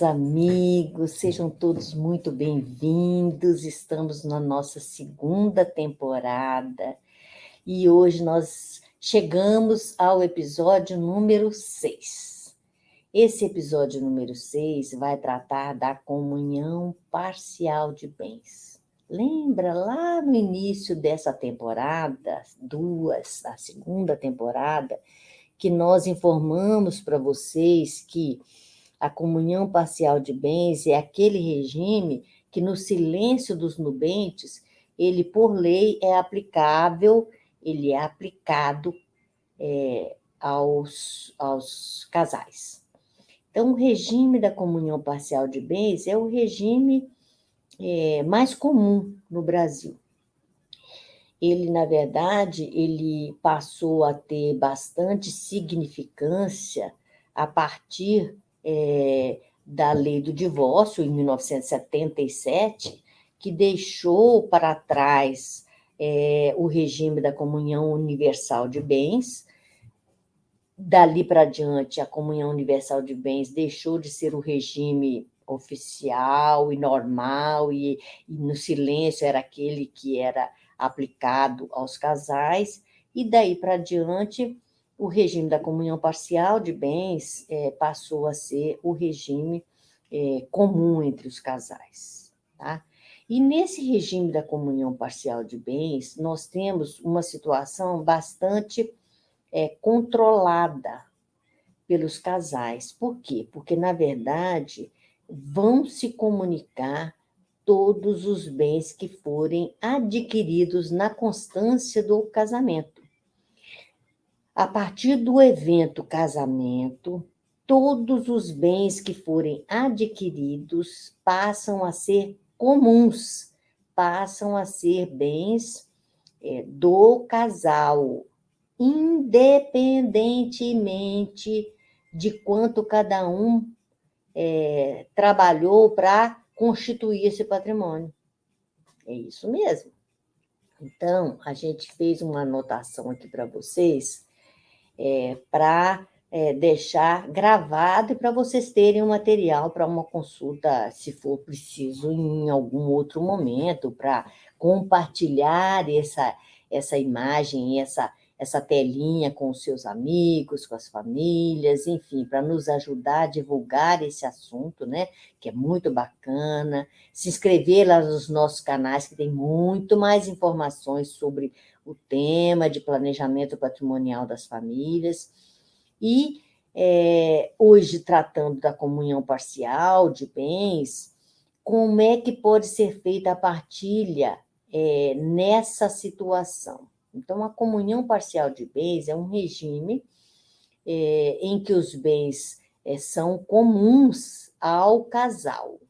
meus amigos, sejam todos muito bem-vindos. Estamos na nossa segunda temporada e hoje nós chegamos ao episódio número 6. Esse episódio número 6 vai tratar da comunhão parcial de bens. Lembra lá no início dessa temporada, a segunda temporada, que nós informamos para vocês que a comunhão parcial de bens é aquele regime que, no silêncio dos nubentes, ele, por lei, é aplicável, ele é aplicado aos casais. Então, o regime da comunhão parcial de bens é o regime mais comum no Brasil. Ele, na verdade, ele passou a ter bastante significância a partir da lei do divórcio, em 1977, que deixou para trás o regime da comunhão universal de bens. Dali para diante, a comunhão universal de bens deixou de ser o regime oficial e normal, e no silêncio era aquele que era aplicado aos casais, e daí para diante, o regime da comunhão parcial de bens passou a ser o regime comum entre os casais. Tá? E nesse regime da comunhão parcial de bens, nós temos uma situação bastante controlada pelos casais. Por quê? Porque, na verdade, vão se comunicar todos os bens que forem adquiridos na constância do casamento. A partir do evento casamento, todos os bens que forem adquiridos passam a ser comuns, passam a ser bens do casal, independentemente de quanto cada um trabalhou para constituir esse patrimônio. É isso mesmo. Então, a gente fez uma anotação aqui para vocês, para deixar gravado e para vocês terem um material para uma consulta, se for preciso, em algum outro momento, para compartilhar essa imagem, essa telinha com os seus amigos, com as famílias, enfim, para nos ajudar a divulgar esse assunto, né, que é muito bacana. Se inscrever lá nos nossos canais, que tem muito mais informações sobre o tema de planejamento patrimonial das famílias. E hoje, tratando da comunhão parcial de bens, como é que pode ser feita a partilha nessa situação? Então, a comunhão parcial de bens é um regime em que os bens são comuns ao casal.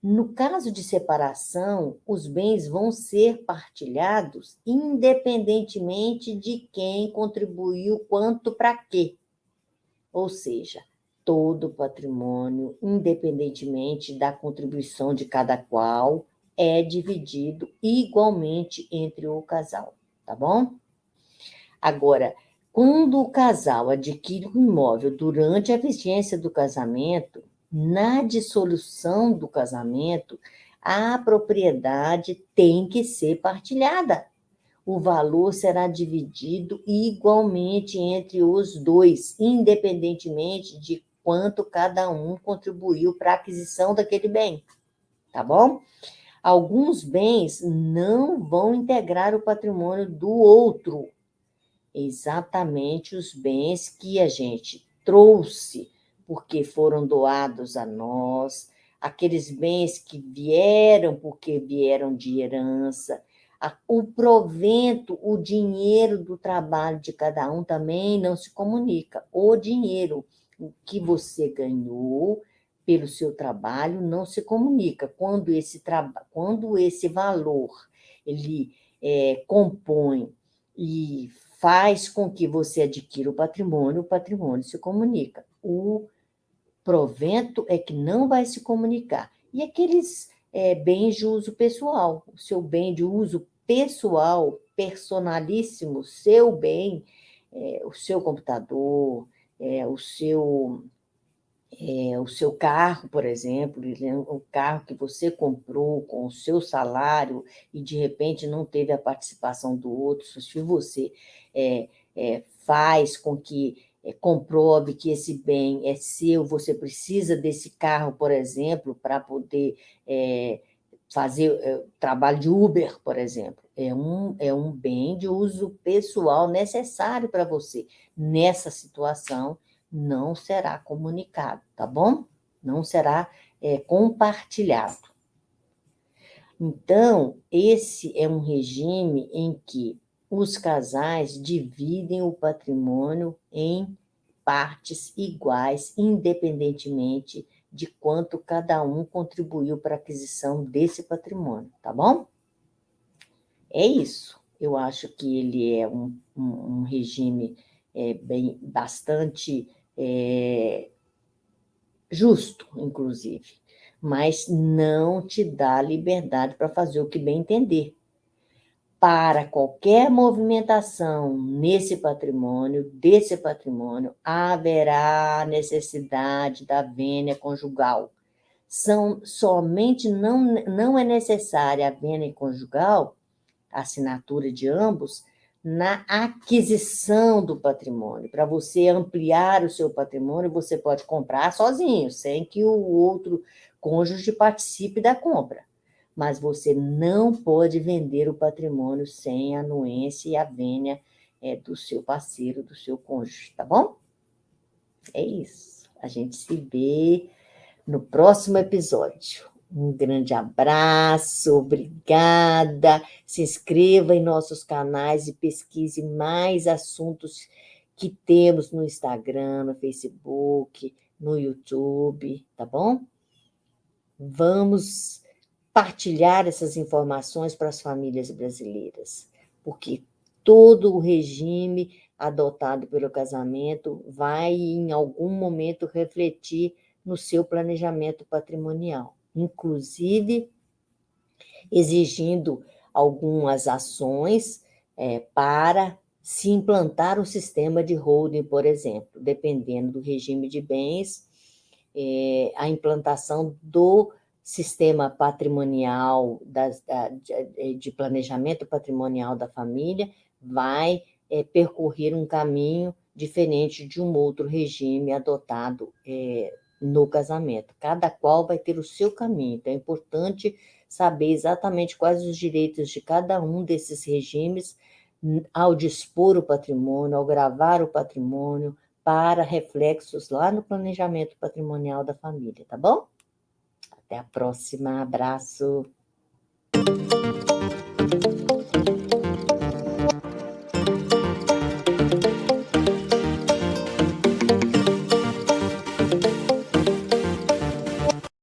No caso de separação, os bens vão ser partilhados independentemente de quem contribuiu quanto para quê. Ou seja, todo o patrimônio, independentemente da contribuição de cada qual, é dividido igualmente entre o casal. Tá bom? Agora, quando o casal adquire um imóvel durante a vigência do casamento, na dissolução do casamento, a propriedade tem que ser partilhada. O valor será dividido igualmente entre os dois, independentemente de quanto cada um contribuiu para a aquisição daquele bem. Tá bom? Alguns bens não vão integrar o patrimônio do outro. Exatamente os bens que a gente trouxe, porque foram doados a nós, aqueles bens que vieram porque vieram de herança, o provento, o dinheiro do trabalho de cada um também não se comunica. O dinheiro que você ganhou pelo seu trabalho não se comunica. Quando esse valor ele compõe e faz com que você adquira o patrimônio se comunica. O provento é que não vai se comunicar. E aqueles bens de uso pessoal, o seu bem de uso pessoal, personalíssimo, seu bem, o seu computador, o seu o seu carro, por exemplo, o carro que você comprou com o seu salário e de repente não teve a participação do outro, se você faz com que comprove que esse bem é seu, você precisa desse carro, por exemplo, para poder fazer trabalho de Uber, por exemplo. É um bem de uso pessoal necessário para você. Nessa situação, não será comunicado, tá bom? Não será compartilhado. Então, esse é um regime em que os casais dividem o patrimônio em partes iguais, independentemente de quanto cada um contribuiu para a aquisição desse patrimônio, tá bom? É isso. Eu acho que ele é um regime bastante justo, inclusive, mas não te dá liberdade para fazer o que bem entender. Para qualquer movimentação desse patrimônio, haverá necessidade da vênia conjugal. Somente não é necessária a vênia conjugal, a assinatura de ambos, na aquisição do patrimônio. Para você ampliar o seu patrimônio, você pode comprar sozinho, sem que o outro cônjuge participe da compra. Mas você não pode vender o patrimônio sem a anuência e a vênia do seu parceiro, do seu cônjuge, tá bom? É isso. A gente se vê no próximo episódio. Um grande abraço, obrigada. Se inscreva em nossos canais e pesquise mais assuntos que temos no Instagram, no Facebook, no YouTube, tá bom? Vamos partilhar essas informações para as famílias brasileiras, porque todo o regime adotado pelo casamento vai, em algum momento, refletir no seu planejamento patrimonial, inclusive exigindo algumas ações para se implantar um sistema de holding, por exemplo, dependendo do regime de bens, a implantação do sistema patrimonial, de planejamento patrimonial da família, vai percorrer um caminho diferente de um outro regime adotado no casamento. Cada qual vai ter o seu caminho. Então, é importante saber exatamente quais os direitos de cada um desses regimes ao dispor o patrimônio, ao gravar o patrimônio, para reflexos lá no planejamento patrimonial da família, tá bom? Até a próxima, abraço.